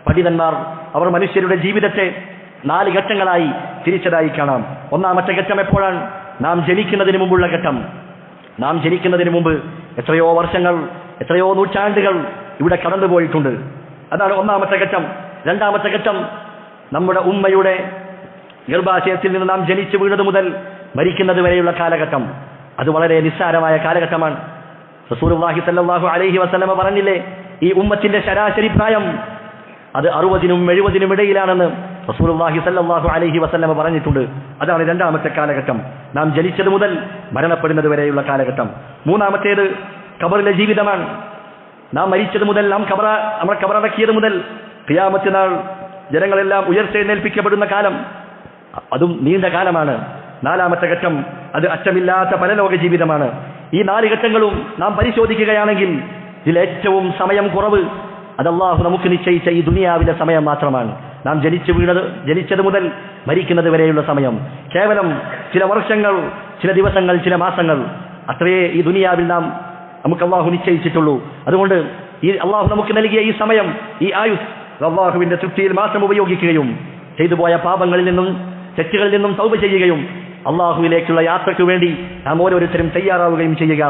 പണ്ഡിതന്മാർ അവർ മനുഷ്യരുടെ ജീവിതത്തെ 4 ഘട്ടങ്ങളായി തിരിച്ചതായി കാണാം. ഒന്നാമത്തെ ഘട്ടം എപ്പോഴാണ്? നാം ജനിക്കുന്നതിന് മുമ്പുള്ള ഘട്ടം. നാം ജനിക്കുന്നതിന് മുമ്പ് എത്രയോ വർഷങ്ങൾ, എത്രയോ നൂറ്റാണ്ടുകൾ ഇവിടെ കടന്നുപോയിട്ടുണ്ട്. അതാണ് ഒന്നാമത്തെ ഘട്ടം. രണ്ടാമത്തെ ഘട്ടം നമ്മുടെ ഉമ്മയുടെ ഗർഭാശയത്തിൽ നിന്ന് നാം ജനിച്ചു വീണത് മുതൽ മരിക്കുന്നത് വരെയുള്ള കാലഘട്ടം. അത് വളരെ നിസ്സാരമായ കാലഘട്ടമാണ്. റസൂലുള്ളാഹി സ്വല്ലല്ലാഹു അലൈഹി വസല്ലമ പറഞ്ഞില്ലേ, ഈ ഉമ്മത്തിന്റെ ശരാശരി പ്രായം അത് 60-നും 70-നും ഇടയിലാണെന്ന് റസൂലുള്ളാഹി സ്വല്ലല്ലാഹു അലൈഹി വസല്ലമ പറഞ്ഞിട്ടുണ്ട്. അതാണ് രണ്ടാമത്തെ കാലഘട്ടം, നാം ജനിച്ചത് മുതൽ മരണപ്പെടുന്നത് വരെയുള്ള കാലഘട്ടം. മൂന്നാമത്തേത് ഖബറിലെ ജീവിതമാണ്. നാം മരിച്ചത് മുതൽ, നമ്മളെ ഖബറടക്കിയത് മുതൽ ഖിയാമത്ത് നാൾ ജനങ്ങളെല്ലാം ഉയർത്തെഴുന്നേൽപ്പിക്കപ്പെടുന്ന കാലം, അതും നീണ്ട കാലമാണ്. നാലാമത്തെ ഘട്ടം അത് അറ്റമില്ലാത്ത പരലോക ജീവിതമാണ്. ഈ 4 ഘട്ടങ്ങളും നാം പരിശോധിക്കുകയാണെങ്കിൽ ഇതിലേറ്റവും സമയം കുറവ് അത് അല്ലാഹു നമുക്ക് നിശ്ചയിച്ച ഈ ദുനിയാവിലെ സമയം മാത്രമാണ്. നാം ജനിച്ചത് മുതൽ മരിക്കുന്നത് വരെയുള്ള സമയം കേവലം ചില വർഷങ്ങൾ, ചില ദിവസങ്ങൾ, ചില മാസങ്ങൾ, അത്രയേ ഈ ദുനിയാവിൽ നമുക്ക് അല്ലാഹു നിശ്ചയിച്ചിട്ടുള്ളൂ. അതുകൊണ്ട് ഈ അല്ലാഹു നമുക്ക് നൽകിയ ഈ സമയം, ഈ ആയുസ് അല്ലാഹുവിന്റെ തൃപ്തിയിൽ മാത്രം ഉപയോഗിക്കുകയും ചെയ്തുപോയ പാപങ്ങളിൽ നിന്നും തെറ്റുകളിൽ നിന്നും തൗബ ചെയ്യുകയും അല്ലാഹുവിലേക്കുള്ള യാത്രയ്ക്ക് വേണ്ടി നാം ഓരോരുത്തരും തയ്യാറാവുകയും ചെയ്യുക.